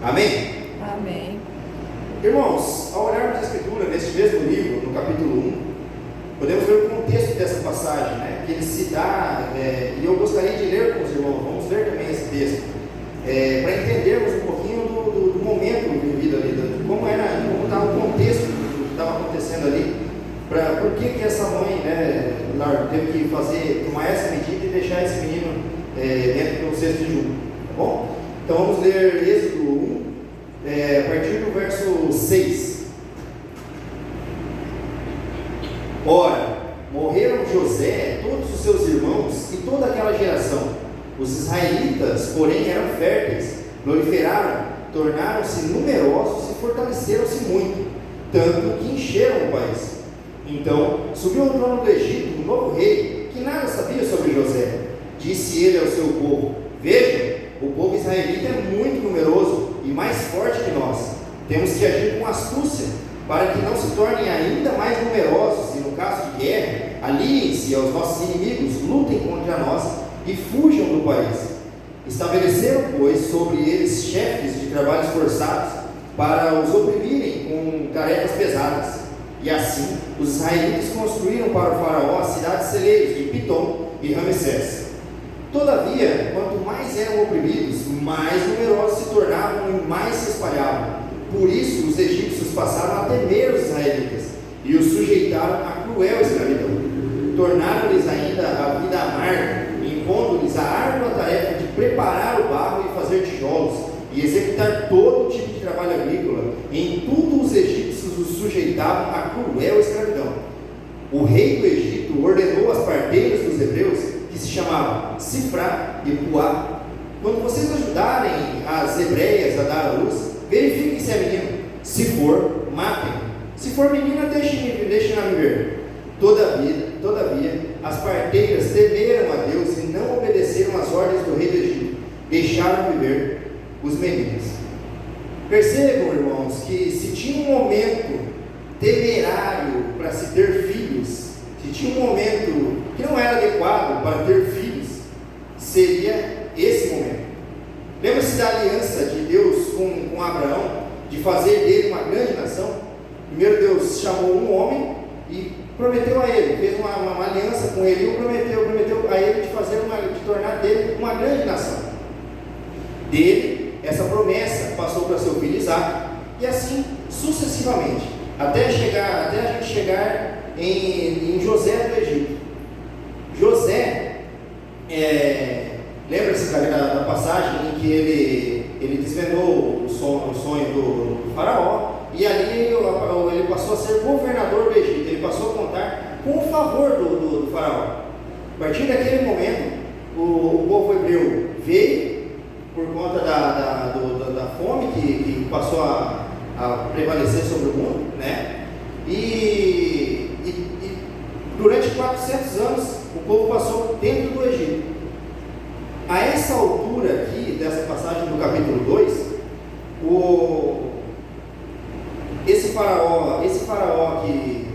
Amém? Amém. Irmãos, ao olharmos a Escritura, neste mesmo livro, no capítulo 1, podemos ver o contexto dessa passagem, né? Que ele se dá, e eu gostaria de ler com os irmãos, vamos ler também esse texto, para entendermos um pouquinho do momento vivido ali, de como estava o contexto do que estava acontecendo ali, por que essa mãe, né, teve que tomar essa medida e deixar esse menino dentro do cesto de julho, tá bom? Então vamos ler Êxodo 1, a partir do verso 6. Ora, morreram José, todos os seus irmãos e toda aquela geração. Os israelitas, porém, eram férteis, proliferaram, tornaram-se numerosos e fortaleceram-se muito, tanto que encheram o país. Então subiu ao trono do Egito um novo rei, que nada sabia sobre José. Disse ele ao seu povo: vejam, o povo israelita é muito numeroso e mais forte que nós. Temos que agir com astúcia, para que não se tornem ainda mais numerosos, e no caso de guerra, aliem-se aos nossos inimigos, lutem contra nós e fujam do país. Estabeleceram, pois, sobre eles chefes de trabalhos forçados, para os oprimirem com tarefas pesadas. E assim, os israelitas construíram para o faraó as cidades celeiros de Pitom e Ramessés. Todavia, quanto mais eram oprimidos, mais numerosos se tornavam e mais se espalhavam. Por isso, os egípcios passaram a temer os israelitas e os sujeitaram a cruel escravidão. Tornaram-lhes ainda a vida amarga, impondo-lhes a árdua tarefa de preparar o barro e fazer tijolos, e executar todo tipo de trabalho agrícola. Em tudo os egípcios os sujeitavam a cruel escravidão. O rei do Egito ordenou às parteiras dos hebreus, que se chamavam Sifrá e Puá: quando vocês ajudarem as hebreias a dar à luz, verifiquem se é menino. Se for, matem. Se for menina, deixem-na viver. Todavia, as parteiras temeram a Deus e não obedeceram às ordens do rei do Egito. Deixaram viver os meninos. Percebam, irmãos, que se tinha um momento temerário para se ter filhos, se tinha um momento que não era adequado para ter filhos, seria esse momento. Lembra-se da aliança de Deus com Abraão, de fazer dele uma grande nação? Primeiro Deus chamou um homem e prometeu a ele, fez uma aliança com ele, e prometeu a ele de tornar dele uma grande nação. Dele, essa promessa passou para seu filho Isaac, e assim sucessivamente, até a gente chegar em José do Egito. José, lembra-se da passagem em que ele desvendou o sonho do faraó, e ali ele passou a ser governador do Egito, ele passou a contar com o favor do faraó. A partir daquele momento, o povo hebreu veio por conta da fome que passou a prevalecer sobre o mundo, né? E durante 400 anos o povo passou dentro do Egito. A essa altura aqui, dessa passagem do capítulo 2, esse faraó que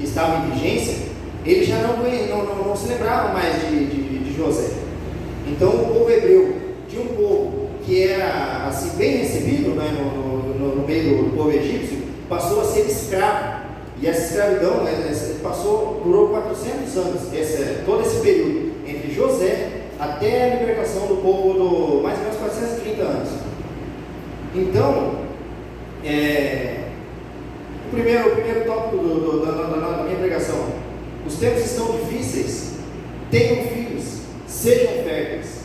estava em vigência, ele já não se lembrava mais de José. Então o povo hebreu, de um povo que era assim bem recebido, né, no meio do povo egípcio, passou a ser escravo. E essa escravidão, durou 400 anos, todo esse período, entre José até a libertação do povo, mais ou menos 430 anos. Então, o primeiro tópico da minha pregação: os tempos estão difíceis, tenham filhos, sejam férteis.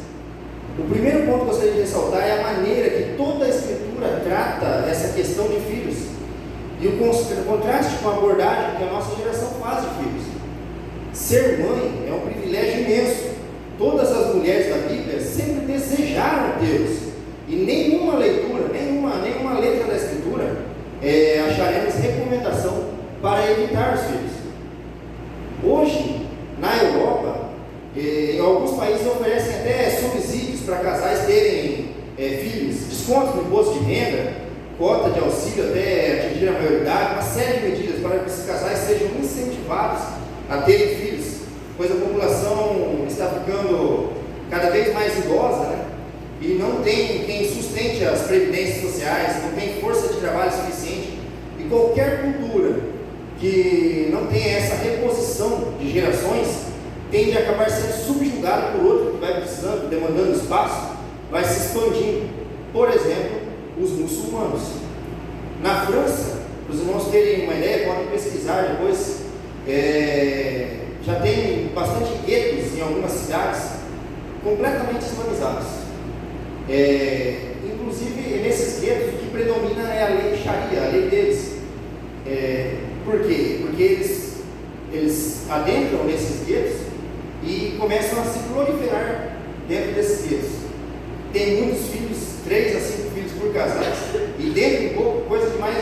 O primeiro ponto que eu gostaria de ressaltar é a maneira que toda a Escritura trata essa questão de filhos, e o contraste com a abordagem que a nossa geração faz de filhos. Ser mãe é um privilégio imenso. Todas as mulheres da Bíblia sempre desejaram Deus, e nenhuma leitura, nenhuma letra da Escritura acharemos recomendação para evitar os filhos. Hoje, na Europa, em alguns países oferecem até subsídios para casais terem filhos, descontos no imposto de renda, cota de auxílio até atingir a maioridade, uma série de medidas para que esses casais sejam incentivados a terem filhos, pois a população está ficando cada vez mais idosa, né? e não tem quem sustente as previdências sociais, não tem força de trabalho suficiente, e qualquer cultura que não tenha essa reposição de gerações tende a acabar sendo subjugada por outro que vai precisando, demandando espaço, vai se expandindo. Por exemplo, os muçulmanos. Na França, para os irmãos terem uma ideia, podem pesquisar depois, já tem bastante guetos em algumas cidades completamente islamizados. Inclusive, nesses guetos, o que predomina é a lei Sharia, a lei deles. Por quê? Porque eles adentram nesses guetos e começam a se proliferar dentro desses guetos. Tem muitos filhos, 3 a 5 filhos por casal, e dentro de pouco, coisa de mais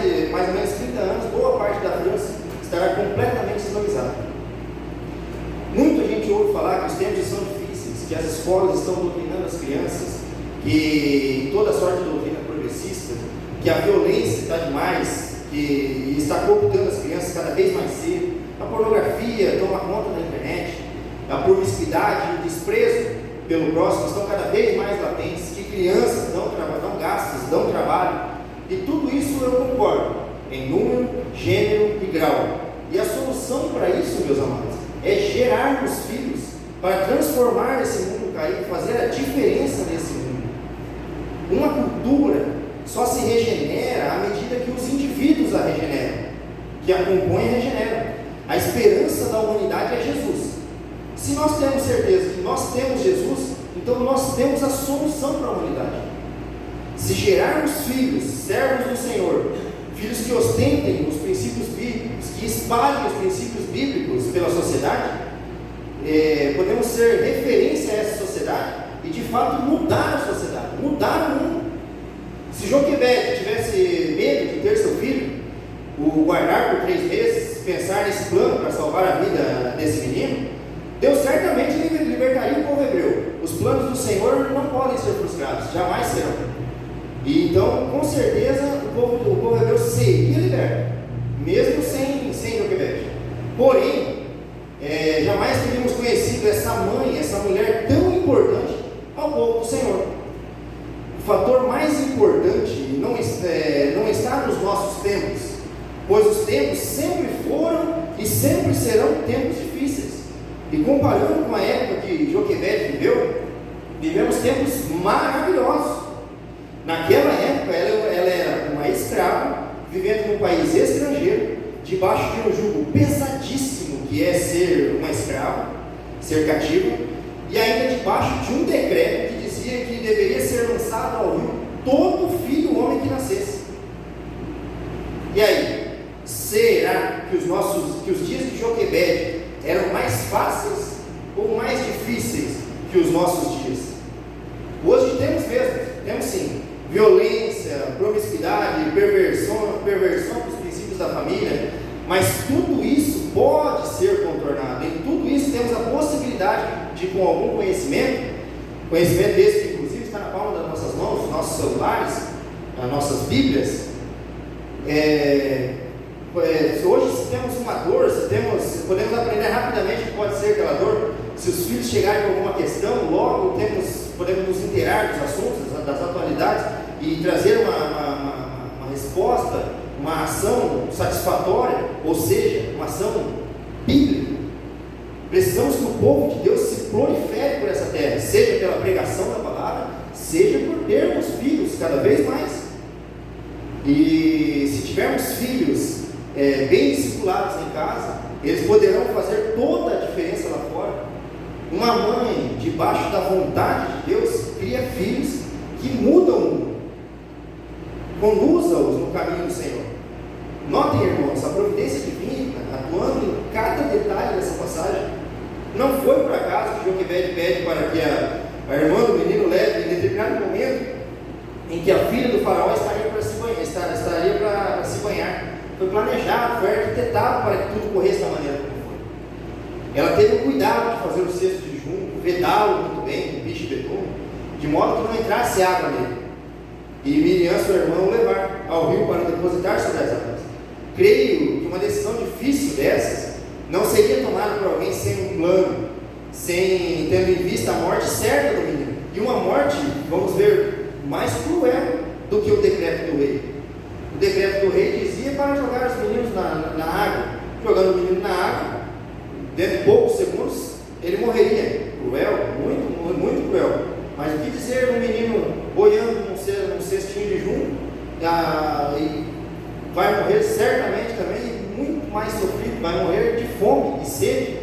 ou menos 30 anos, boa parte da França estará completamente islamizada. Muita gente ouve falar que os tempos são difíceis, que as escolas estão doutrinando as crianças, que toda sorte de doutrina progressista, que a violência está demais, que está cooptando as crianças cada vez mais cedo, a pornografia toma conta da internet, a promiscuidade e o desprezo pelo próximo estão cada vez mais latentes, que crianças dão gastos, dão trabalho, e tudo isso eu concordo, em número, gênero e grau. E a solução para isso, meus amados, é gerarmos filhos para transformar esse mundo caído, fazer a diferença nesse mundo. Uma cultura só se regenera à medida que os indivíduos a regeneram, que a compõem e regeneram. A esperança da humanidade é Jesus. Se nós temos certeza que nós temos Jesus, então nós temos a solução para a humanidade. Se gerarmos filhos, servos do Senhor, filhos que ostentem os princípios bíblicos, que espalhem os princípios bíblicos pela sociedade, podemos ser referência a essa sociedade e de fato mudar a sociedade, mudar o mundo. Se Joquebede tivesse medo de ter seu filho, o guardar por 3 meses, pensar nesse plano para salvar a vida desse menino, Deus certamente libertaria o povo hebreu. Os planos do Senhor não podem ser frustrados, jamais serão. E então, com certeza, o povo hebreu seria liberto, mesmo sem Joquebede. Porém, jamais teríamos conhecido essa mãe, essa mulher tão importante ao povo do Senhor. O fator mais importante não está nos nossos tempos, pois os tempos sempre foram e sempre serão tempos difíceis. E comparando com a época que Joquebede viveu, vivemos tempos maravilhosos. Naquela época ela era uma escrava, vivendo num país estrangeiro, debaixo de um jugo pesadíssimo que é ser uma escrava, ser cativa, e ainda debaixo de um decreto que dizia que deveria ser lançado ao rio todo filho homem que nascesse. E aí, será que os dias de Joquebede eram mais fáceis ou mais difíceis que os nossos dias? Hoje temos sim, violência, promiscuidade, perversão dos princípios da família, mas tudo isso pode ser contornado. Em tudo isso temos a possibilidade de, com algum conhecimento esse que inclusive está na palma das nossas mãos, dos nossos celulares, as nossas Bíblias. Hoje, se temos uma dor, podemos aprender rapidamente que pode ser aquela dor. Se os filhos chegarem com alguma questão, logo podemos nos inteirar dos assuntos, das atualidades e trazer uma resposta, uma ação satisfatória, ou seja, uma ação bíblica. Precisamos que o povo de Deus se prolifere por essa terra, seja pela pregação da palavra, seja por termos filhos cada vez mais. E se tivermos filhos bem discipulados em casa, eles poderão fazer toda a diferença lá fora. Uma mãe, debaixo da vontade de Deus, cria filhos que mudam o mundo. Conduza-os no caminho do Senhor. Notem, irmãos, a providência divina atuando em cada detalhe dessa passagem. Não foi por acaso que Joquebede pede para que a irmã do menino leve em determinado momento em que a filha do faraó estaria para se banhar. Foi planejado, foi arquitetado para que tudo corresse da maneira como foi. Ela teve o cuidado de fazer o cesto de junco, vedá-lo muito bem, com bicho e betume, de modo que não entrasse água nele. E Miriam, sua irmã, o levar ao rio para depositar sobre as águas. Creio que uma decisão difícil dessas não seria tomada por alguém sem um plano, sem tendo em vista a morte certa do menino. e uma morte, vamos ver, mais cruel do que o decreto do rei. O decreto do rei dizia para jogar os meninos na água. Jogando o menino na água, dentro de poucos segundos, ele morreria. Cruel, muito, muito cruel. Mas o que dizer um menino boiando num cestinho de junco, e vai morrer certamente também, muito mais sofrido, vai morrer de fome e sede.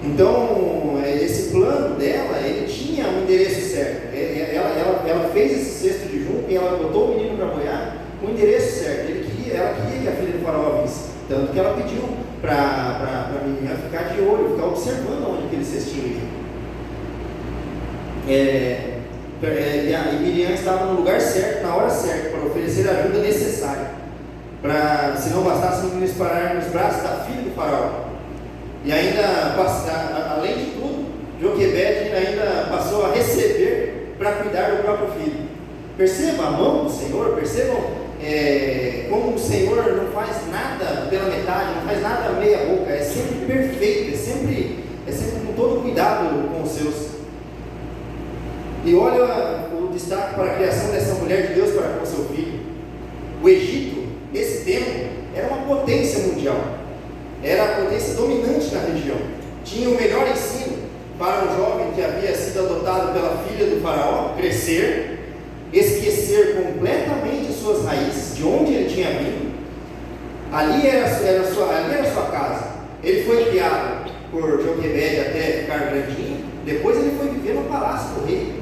Então, esse plano dela, ele tinha um endereço certo. Ela fez esse cesto de junco e ela botou o menino para boiar com o endereço certo. Ela queria que a filha do faraó visse, tanto que ela pediu para a menina ficar de olho, ficar observando onde aquele cestinho ia. E Miriam estava no lugar certo, na hora certa, para oferecer a ajuda necessária, se não bastasse o menino parar nos braços da filha do faraó. E ainda, além de tudo, Joquebede ainda passou a receber para cuidar do próprio filho. Perceba a mão do Senhor, percebam como o Senhor não faz nada pela metade, não faz nada meia boca, é sempre perfeito, é sempre com todo cuidado com os seus. E olha o destaque para a criação dessa mulher de Deus para com seu filho. O Egito, nesse tempo, era uma potência mundial, era a potência dominante na região, tinha o melhor ensino para um jovem que havia sido adotado pela filha do faraó crescer, esquecer completamente suas raízes, de onde ele tinha vindo. Ali era a sua casa. Ele foi criado por Joquebede até ficar grandinho, depois ele foi viver no palácio do rei.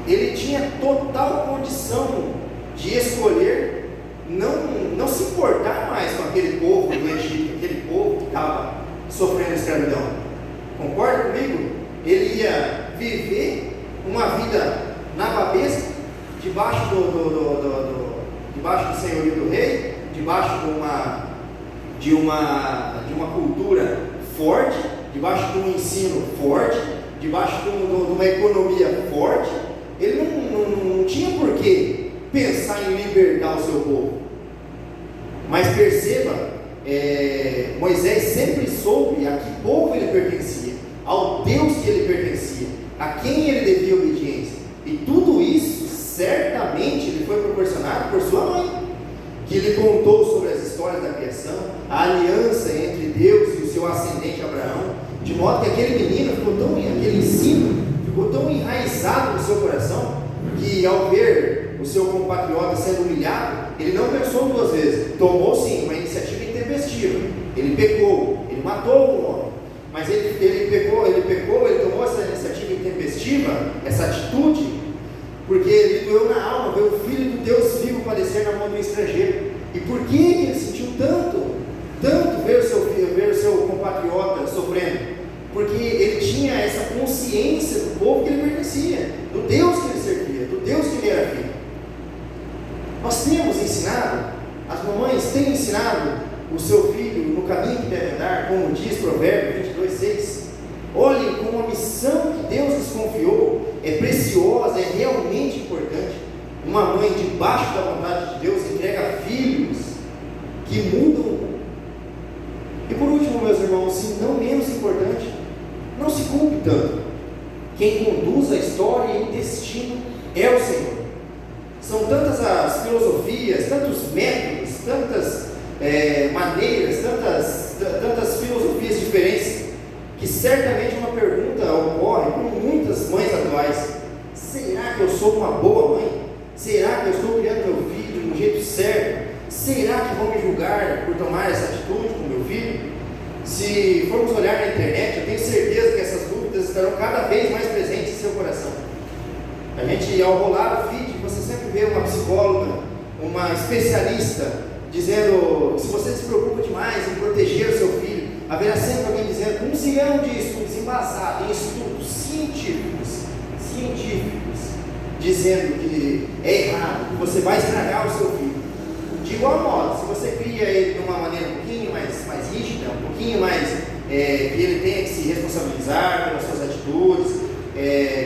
Ele tinha total condição de escolher não se importar mais com aquele povo do Egito, aquele povo que estava sofrendo escravidão. Concorda comigo? Ele ia viver uma vida nababesca, debaixo do senhorio do rei, debaixo de uma cultura forte, debaixo de um ensino forte, debaixo de uma economia forte. Ele não tinha por que pensar em libertar o seu povo. Mas perceba, Moisés sempre soube a que povo ele pertencia, ao Deus que ele pertencia, a quem ele devia obediência. E tudo isso certamente lhe foi proporcionado por sua mãe, que lhe contou sobre as histórias da criação, a aliança entre Deus e o seu ascendente Abraão, de modo que aquele menino aquele ensino ficou tão enraizado no seu coração, que ao ver o seu compatriota sendo humilhado, ele não pensou duas vezes, tomou sim uma iniciativa intempestiva, ele pecou, ele matou um homem, mas ele tomou essa iniciativa intempestiva, essa atitude, porque ele doeu na alma ver o Filho do Deus vivo padecer na mão do estrangeiro. E por que ele sentiu tanto ver o seu compatriota sofrendo? Porque ele tinha essa consciência do povo que ele pertencia, do Deus que ele servia, do Deus que ele era filho. Nós temos ensinado, as mamães têm ensinado o seu filho no caminho que deve andar, como diz Provérbios 22:6. Olhem como a missão que Deus lhes confiou é preciosa, é realmente importante. Uma mãe debaixo da vontade de Deus entrega filhos que mudam o mundo. E por último, meus irmãos, e não menos importante, não se culpe tanto. Quem conduz a história e o destino é o Senhor. São tantas as filosofias, tantos métodos, tantas maneiras, tantas filosofias diferentes, que certamente uma pergunta ocorre com muitas mães atuais: será que eu sou uma boa mãe? Será que eu estou criando meu filho do jeito certo? Será que vão me julgar por tomar essa atitude com meu filho? Se formos olhar na internet, eu tenho certeza que essas dúvidas estarão cada vez mais presentes em seu coração. A gente, ao rolar o feed, você sempre vê uma psicóloga, uma especialista, dizendo: se você se preocupa demais em proteger o seu filho, haverá sempre alguém dizendo, com um zilhão de estudos embasados em estudos científicos, dizendo que é errado, que você vai estragar o seu filho. De igual modo, se você cria ele de uma maneira um pouquinho mais rígida, um pouquinho mais que ele tenha que se responsabilizar pelas suas atitudes,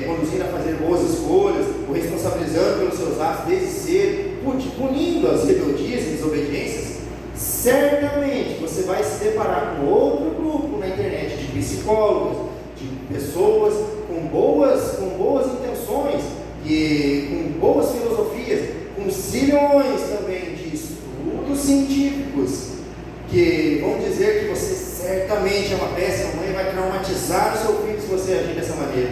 conduzindo a fazer boas escolhas, o responsabilizando pelos seus atos desde cedo, punindo as rebeldias e desobediências, certamente você vai se deparar com outro grupo na internet de psicólogos, de pessoas com boas intenções, e com boas filosofias, com zilhões também de estudos científicos, que vão dizer que você certamente é uma péssima mãe e vai traumatizar o seu filho se você agir dessa maneira.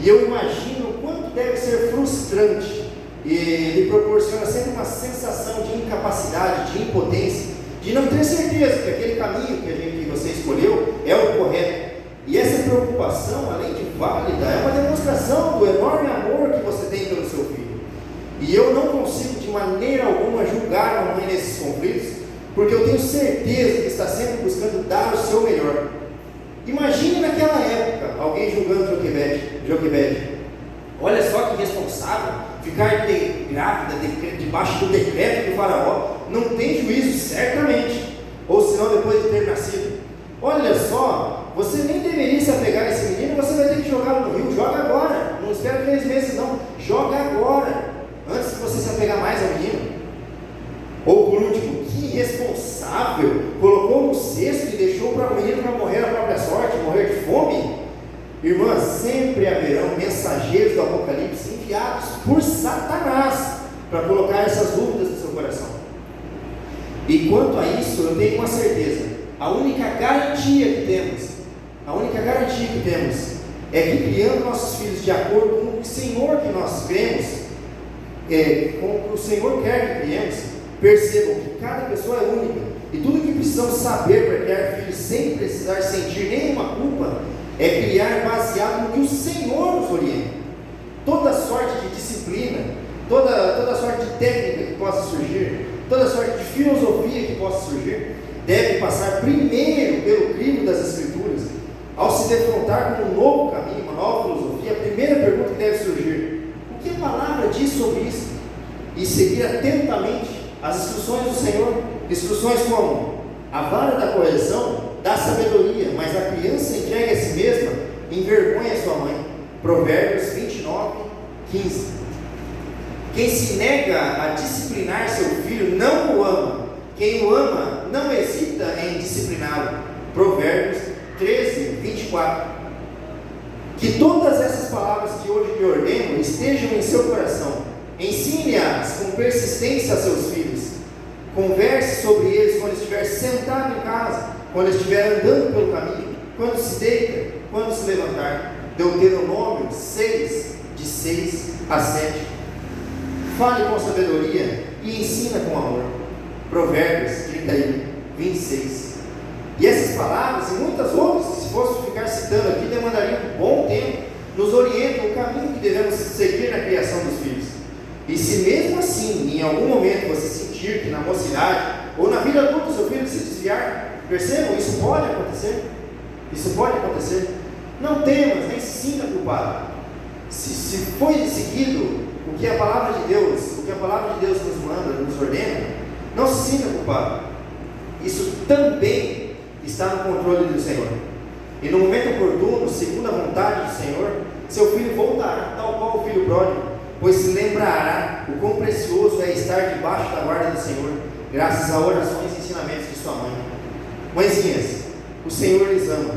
E eu imagino o quanto deve ser frustrante, e lhe proporciona sempre uma sensação de incapacidade, de impotência, de não ter certeza que aquele caminho que você escolheu é o correto. E essa preocupação, além de válida, é uma demonstração do enorme amor que você tem pelo seu filho. E eu não consigo de maneira alguma julgar a mãe nesses conflitos, porque eu tenho certeza que está sempre buscando dar o seu melhor. Imagine naquela época alguém julgando Joquebede. Olha só que responsável, ficar grávida debaixo do decreto do faraó, não tem juízo, certamente, ou senão depois de ter nascido. Olha só, você nem deveria se apegar a esse menino, você vai ter que jogá-lo no rio. Joga agora, não espera 3 meses não, joga agora, antes de você se apegar mais ao menino. Ou por último, que irresponsável, colocou no cesto e deixou para o menino para morrer à própria sorte, morrer de fome. Irmãs, sempre haverão mensageiros do Apocalipse enviados por Satanás para colocar essas dúvidas no seu coração. E quanto a isso, eu tenho uma certeza: a única garantia que temos é que, criando nossos filhos de acordo com o Senhor que nós cremos, com o que o Senhor quer que criemos, percebam que cada pessoa é única, e tudo que precisamos saber para criar filhos sem precisar sentir nenhuma culpa é criar baseado no que o Senhor nos orienta. Toda sorte de disciplina, toda sorte de técnica que possa surgir, toda sorte de filosofia que possa surgir, deve passar primeiro pelo crivo das Escrituras. Ao se defrontar com um novo caminho, uma nova filosofia, a primeira pergunta que deve surgir: o que a palavra diz sobre isso? E seguir atentamente as instruções do Senhor. Instruções como: a vara da correção dá sabedoria, mas a criança entregue a si mesma envergonha sua mãe. Provérbios 29, 15. Quem se nega a disciplinar seu filho não o ama. Quem o ama não hesita em discipliná-lo. Provérbios 13, 24. Que todas essas palavras que hoje lhe ordeno estejam em seu coração. Ensine-as com persistência a seus filhos. Converse sobre eles quando estiver sentado em casa, quando estiver andando pelo caminho, quando se deita, quando se levantar. Deuteronômio 6, de 6 a 7. Fale com sabedoria e ensina com amor. Provérbios 31, 26. E essas palavras e muitas outras, que se fosse ficar citando aqui, demandariam um bom tempo, nos orientam o caminho que devemos seguir na criação dos filhos. E se mesmo assim, em algum momento, você sentir que na mocidade ou na vida adulta o seu filho se desviar, percebam, isso pode acontecer. Isso pode acontecer. Não temas, nem se sinta culpado. Se foi seguido o que a palavra de Deus nos manda, nos ordena, não se sinta culpado. Isso também está no controle do Senhor. E no momento oportuno, segundo a vontade do Senhor, seu filho voltará, tal qual o filho pródigo, pois se lembrará o quão precioso é estar debaixo da guarda do Senhor, graças a orações e ensinamentos de sua mãe. Mãezinhas, o Senhor lhes ama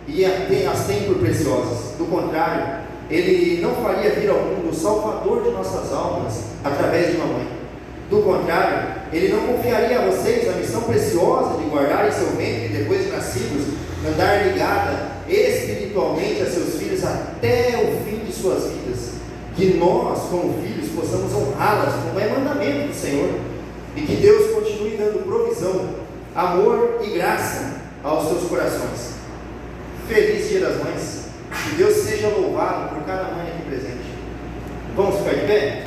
e as tem por preciosas. Do contrário, Ele não faria vir ao mundo o Salvador de nossas almas através de uma mãe. Do contrário, Ele não confiaria a vocês a missão preciosa de guardar em seu ventre, depois de nascidos, andar ligada espiritualmente a seus filhos até o fim de suas vidas. Que nós, como filhos, possamos honrá-las, como é mandamento do Senhor, e que Deus continue dando provisão, amor e graça aos seus corações. Feliz Dia das Mães, que Deus seja louvado por cada mãe aqui presente. Vamos ficar de pé?